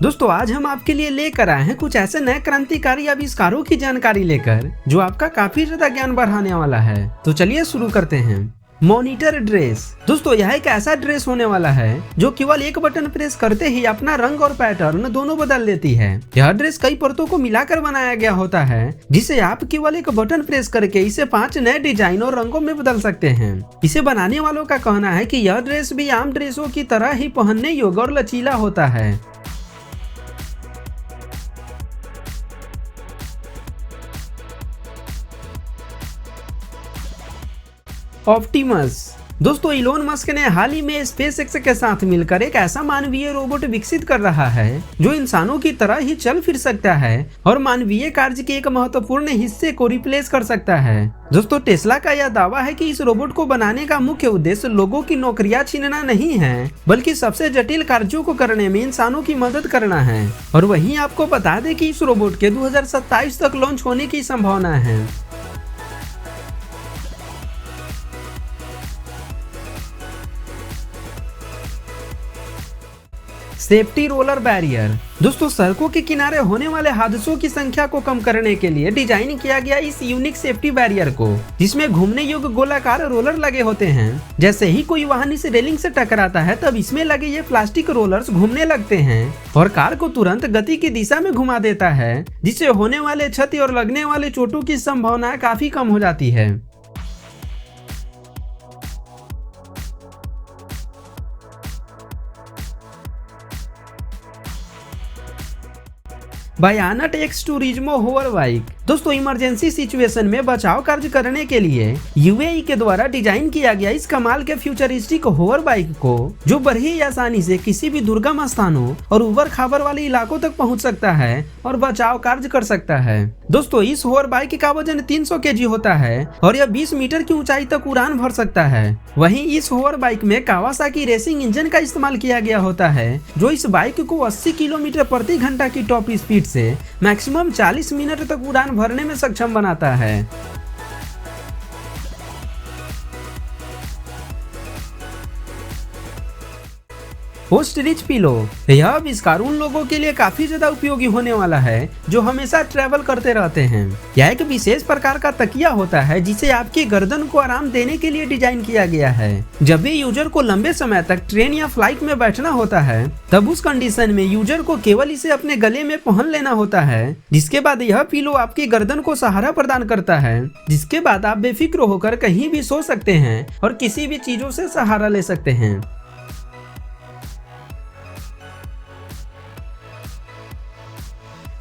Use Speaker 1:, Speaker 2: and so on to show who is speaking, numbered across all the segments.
Speaker 1: दोस्तों आज हम आपके लिए लेकर आए हैं कुछ ऐसे नए क्रांतिकारी आविष्कारों की जानकारी लेकर जो आपका काफी ज्यादा ज्ञान बढ़ाने वाला है। तो चलिए शुरू करते हैं। Monitor dress. दोस्तों यह एक ऐसा ड्रेस होने वाला है जो केवल एक बटन प्रेस करते ही अपना रंग और पैटर्न दोनों बदल लेती है। यह ड्रेस कई परतों को मिलाकर बनाया गया होता है जिसे आप केवल एक बटन प्रेस करके इसे 5 नए डिजाइन और रंगों में बदल सकते हैं। इसे बनाने वालों का कहना है कि यह ड्रेस भी आम ड्रेसों की तरह ही पहनने योग्य और लचीला होता है। ऑप्टिमस। दोस्तों इलोन मस्क ने हाल ही में स्पेसएक्स के साथ मिलकर एक ऐसा मानवीय रोबोट विकसित कर रहा है जो इंसानों की तरह ही चल फिर सकता है और मानवीय कार्य के एक महत्वपूर्ण हिस्से को रिप्लेस कर सकता है। दोस्तों टेस्ला का यह दावा है कि इस रोबोट को बनाने का मुख्य उद्देश्य लोगों की नौकरियां छीनना नहीं है बल्कि सबसे जटिल कार्यों को करने में इंसानों की मदद करना है। और वहीं आपको बता दें कि इस रोबोट के 2027 तक लॉन्च होने की संभावना है। Safety roller barrier. दोस्तों सड़कों के किनारे होने वाले हादसों की संख्या को कम करने के लिए डिजाइन किया गया इस यूनिक सेफ्टी बैरियर को, जिसमें घूमने योग्य गोलाकार रोलर लगे होते हैं। जैसे ही कोई वाहन इस रेलिंग से टकराता है तब इसमें लगे ये प्लास्टिक रोलर्स घूमने लगते हैं और कार को तुरंत गति की दिशा में घुमा देता है, जिससे होने वाले क्षति और लगने वाले चोटों की संभावना काफी कम हो जाती है। बायानट एक्स टूरिज्मो होवर बाइक। दोस्तों इमरजेंसी सिचुएशन में बचाव कार्य करने के लिए यूएई के द्वारा डिजाइन किया गया इस कमाल के फ्यूचरिस्टिक होवर बाइक को, जो बड़ी ही आसानी से किसी भी दुर्गम स्थानों और उबड़ खाबड़ वाले इलाकों तक पहुंच सकता है और बचाव कार्य कर सकता है। दोस्तों इस होवर बाइक का वजन 300 केजी होता है और यह 20 मीटर की ऊंचाई तक उड़ान भर सकता है। वहीं इस होवर बाइक में कावासाकी रेसिंग इंजन का इस्तेमाल किया गया होता है, जो इस बाइक को 80 किलोमीटर प्रति घंटा की टॉप स्पीड से मैक्सिमम 40 मिनट तक उड़ान भरने में सक्षम बनाता है। Ostrich pillow. यह आविष्कार उन लोगों के लिए काफी ज्यादा उपयोगी होने वाला है जो हमेशा ट्रैवल करते रहते हैं। यह एक विशेष प्रकार का तकिया होता है जिसे आपकी गर्दन को आराम देने के लिए डिजाइन किया गया है। जब भी यूजर को लंबे समय तक ट्रेन या फ्लाइट में बैठना होता है तब उस कंडीशन में यूजर को केवल इसे अपने गले में पहन लेना होता है, जिसके बाद यह पिलो आपकी गर्दन को सहारा प्रदान करता है, जिसके बाद आप बेफिक्र होकर कहीं भी सो सकते हैं और किसी भी चीजों से सहारा ले सकते हैं।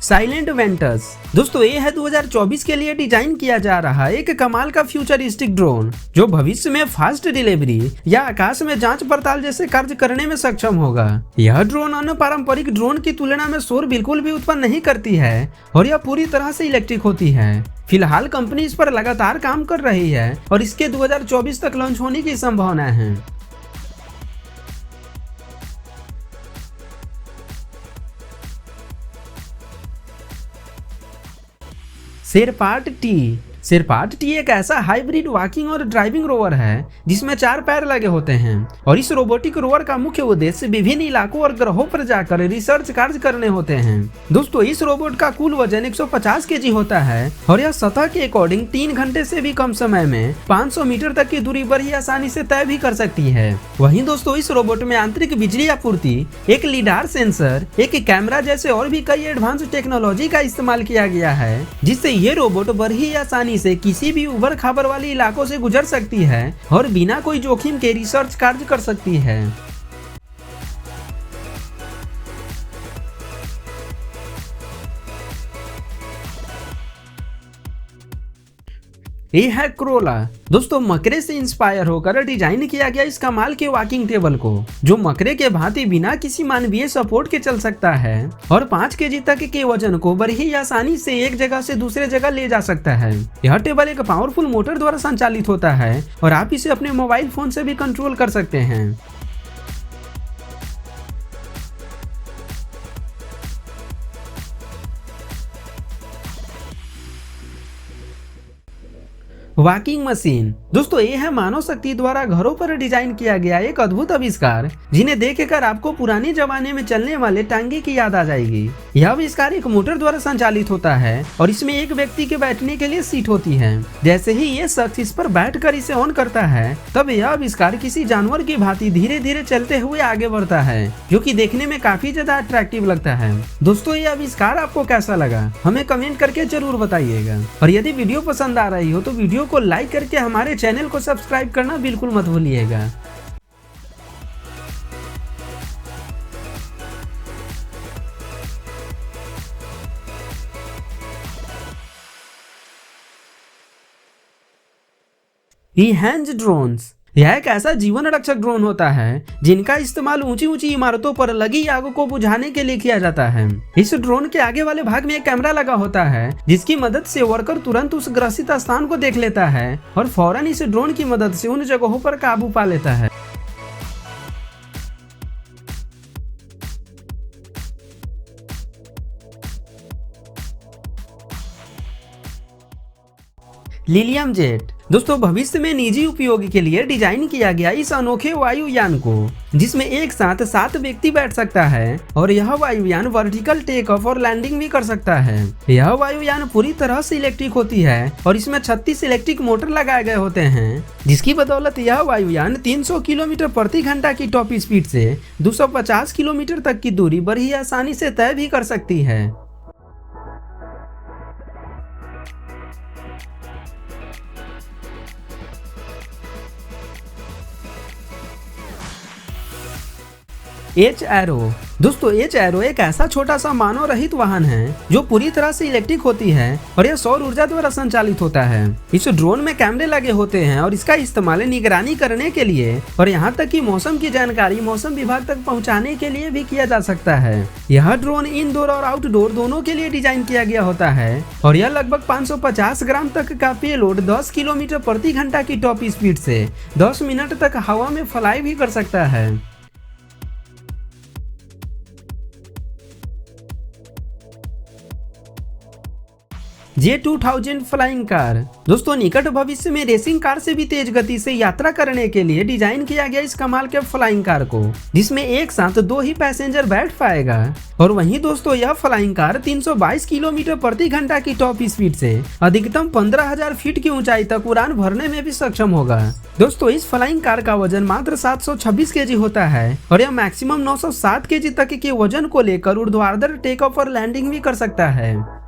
Speaker 1: साइलेंट वेंटर्स। दोस्तों ये है 2024 के लिए डिजाइन किया जा रहा एक कमाल का फ्यूचरिस्टिक ड्रोन जो भविष्य में फास्ट डिलीवरी या आकाश में जांच पड़ताल जैसे कार्य करने में सक्षम होगा। यह ड्रोन अन्य पारंपरिक ड्रोन की तुलना में शोर बिल्कुल भी उत्पन्न नहीं करती है और यह पूरी तरह से इलेक्ट्रिक होती है। फिलहाल कंपनी इस पर लगातार काम कर रही है और इसके 2024 तक लॉन्च होने की संभावना है। शेरपाट टी। शेरपाट टी एक ऐसा हाइब्रिड वॉकिंग और ड्राइविंग रोवर है जिसमें 4 पैर लगे होते हैं और इस रोबोटिक रोवर का मुख्य उद्देश्य विभिन्न इलाकों और ग्रहों पर जाकर रिसर्च कार्य करने होते हैं। दोस्तों इस रोबोट का कुल वजन 150 केजी होता है और यह सतह के अकॉर्डिंग 3 घंटे से भी कम समय में 500 मीटर तक की दूरी बड़ी आसानी से तय भी कर सकती है। वहीं दोस्तों इस रोबोट में आंतरिक बिजली आपूर्ति, एक लीडार सेंसर, एक कैमरा जैसे और भी कई एडवांस टेक्नोलॉजी का इस्तेमाल किया गया है, जिससे ये रोबोट बड़ी आसानी से किसी भी उबड़ खाबड़ वाले इलाकों से गुजर सकती है और बिना कोई जोखिम के रिसर्च कार्य कर सकती है। ये है क्रोला। दोस्तों मकरे से इंस्पायर होकर डिजाइन किया गया इस कमाल के वॉकिंग टेबल को, जो मकरे के भांति बिना किसी मानवीय सपोर्ट के चल सकता है और 5 केजी तक के वजन को बड़ी ही आसानी से एक जगह से दूसरे जगह ले जा सकता है। यह टेबल एक पावरफुल मोटर द्वारा संचालित होता है और आप इसे अपने मोबाइल फोन से भी कंट्रोल कर सकते हैं। Walking machine. दोस्तों ये है मानव शक्ति द्वारा घरों पर डिजाइन किया गया एक अद्भुत आविष्कार, जिन्हें देखकर आपको पुराने जमाने में चलने वाले टांगे की याद आ जाएगी। यह आविष्कार एक मोटर द्वारा संचालित होता है और इसमें एक व्यक्ति के बैठने के लिए सीट होती है। जैसे ही ये शख्स इस पर बैठकर इसे ऑन करता है, तब यह आविष्कार किसी जानवर की भांति धीरे धीरे चलते हुए आगे बढ़ता है, जो कि देखने में काफी ज्यादा अट्रैक्टिव लगता है। दोस्तों ये आविष्कार आपको कैसा लगा, हमें कमेंट करके जरूर बताइएगा। और यदि वीडियो पसंद आ रही हो तो वीडियो को लाइक करके हमारे चैनल को सब्सक्राइब करना बिल्कुल मत भूलिएगा। ई-हैंज ड्रोन्स। यह एक ऐसा जीवन रक्षक ड्रोन होता है जिनका इस्तेमाल ऊंची ऊंची इमारतों पर लगी आग को बुझाने के लिए किया जाता है। इस ड्रोन के आगे वाले भाग में एक कैमरा लगा होता है, जिसकी मदद से वर्कर तुरंत उस ग्रसित स्थान को देख लेता है और फौरन इस ड्रोन की मदद से उन जगहों पर काबू पा लेता है। Lilium jet. दोस्तों भविष्य में निजी उपयोग के लिए डिजाइन किया गया इस अनोखे वायुयान को, जिसमें एक साथ 7 व्यक्ति बैठ सकता है और यह वायुयान वर्टिकल टेक ऑफ और लैंडिंग भी कर सकता है। यह वायुयान पूरी तरह से इलेक्ट्रिक होती है और इसमें 36 इलेक्ट्रिक मोटर लगाए गए होते हैं, जिसकी बदौलत यह वायुयान 300 किलोमीटर प्रति घंटा की टॉप स्पीड से 250 किलोमीटर तक की दूरी बड़ी आसानी से तय भी कर सकती है। H arrow. दोस्तों एच एरो एक ऐसा छोटा सा मानव रहित वाहन है जो पूरी तरह से इलेक्ट्रिक होती है और यह सौर ऊर्जा द्वारा संचालित होता है। इस ड्रोन में कैमरे लगे होते हैं और इसका इस्तेमाल निगरानी करने के लिए और यहाँ तक कि मौसम की जानकारी मौसम विभाग तक पहुँचाने के लिए भी किया जा सकता है। यह ड्रोन इनडोर और आउटडोर दोनों के लिए डिजाइन किया गया होता है और यह लगभग 550 ग्राम तक का पेलोड 10 किलोमीटर प्रति घंटा की टॉप स्पीड से 10 मिनट तक हवा में फ्लाई भी कर सकता है। J2000 flying car. दोस्तों निकट भविष्य में रेसिंग कार से भी तेज गति से यात्रा करने के लिए डिजाइन किया गया इस कमाल के फ्लाइंग कार को, जिसमें एक साथ 2 ही पैसेंजर बैठ पाएगा। और वहीं दोस्तों यह फ्लाइंग कार 322 किलोमीटर प्रति घंटा की टॉप स्पीड से अधिकतम 15,000 फीट की ऊंचाई तक उड़ान भरने में भी सक्षम होगा। दोस्तों इस फ्लाइंग कार का वजन मात्र 726 केजी होता है और यह मैक्सिमम 907 केजी तक के वजन को लेकर ऊर्ध्वाधर टेक ऑफ और लैंडिंग भी कर सकता है।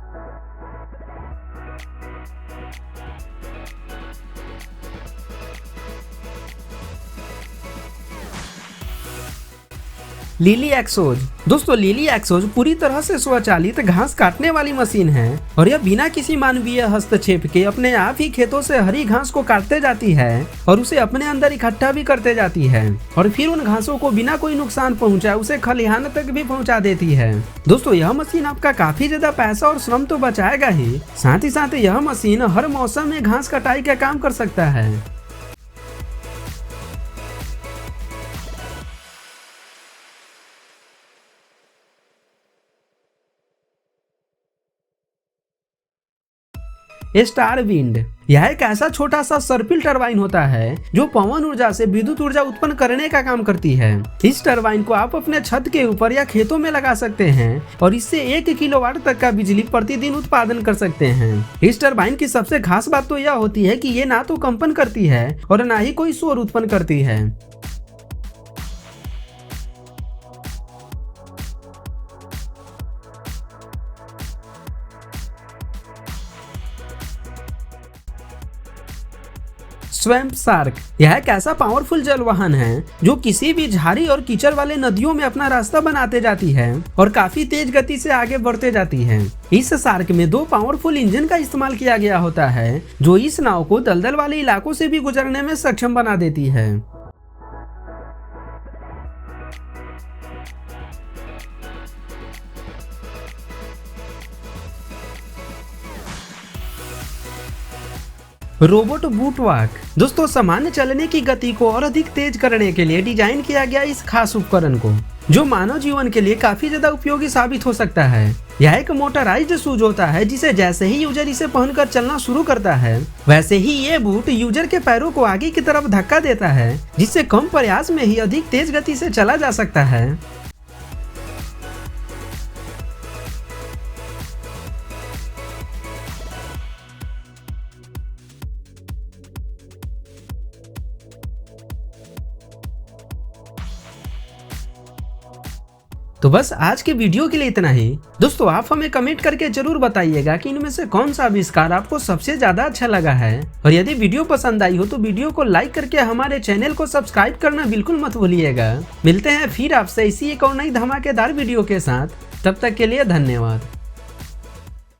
Speaker 1: लिली एक्सोज। दोस्तों लिली एक्सोज पूरी तरह से स्वचालित घास काटने वाली मशीन है और यह बिना किसी मानवीय हस्तक्षेप के अपने आप ही खेतों से हरी घास को काटते जाती है और उसे अपने अंदर इकट्ठा भी करते जाती है और फिर उन घासों को बिना कोई नुकसान पहुंचाए उसे खलिहान तक भी पहुंचा देती है। दोस्तों यह मशीन आपका काफी ज्यादा पैसा और श्रम तो बचाएगा ही, साथ ही साथ यह मशीन हर मौसम में घास कटाई का काम कर सकता है। Star wind. यह एक ऐसा छोटा सा सर्पिल टरबाइन होता है जो पवन ऊर्जा से विद्युत ऊर्जा उत्पन्न करने का काम करती है। इस टरबाइन को आप अपने छत के ऊपर या खेतों में लगा सकते हैं और इससे 1 किलोवाट तक का बिजली प्रतिदिन उत्पादन कर सकते हैं। इस टरबाइन की सबसे खास बात तो यह होती है कि ये ना तो कंपन करती है और ना ही कोई शोर उत्पन्न करती है। Swamp shark. यह एक ऐसा पावरफुल जल वाहन है जो किसी भी झाड़ी और कीचड़ वाले नदियों में अपना रास्ता बनाते जाती है और काफी तेज गति से आगे बढ़ते जाती है। इस शार्क में 2 पावरफुल इंजन का इस्तेमाल किया गया होता है जो इस नाव को दलदल वाले इलाकों से भी गुजरने में सक्षम बना देती है। Robot boot walk. दोस्तों सामान्य चलने की गति को और अधिक तेज करने के लिए डिजाइन किया गया इस खास उपकरण को जो मानव जीवन के लिए काफी ज्यादा उपयोगी साबित हो सकता है। यह एक मोटराइज्ड शूज होता है जिसे जैसे ही यूजर इसे पहनकर चलना शुरू करता है वैसे ही ये बूट यूजर के पैरों को आगे की तरफ धक्का देता है, जिससे कम प्रयास में ही अधिक तेज गति से चला जा सकता है। तो बस आज के वीडियो के लिए इतना ही। दोस्तों आप हमें कमेंट करके जरूर बताइएगा कि इनमें से कौन सा आविष्कार आपको सबसे ज्यादा अच्छा लगा है, और यदि वीडियो पसंद आई हो तो वीडियो को लाइक करके हमारे चैनल को सब्सक्राइब करना बिल्कुल मत भूलिएगा। मिलते हैं फिर आपसे इसी एक और नई धमाकेदार वीडियो के साथ, तब तक के लिए धन्यवाद।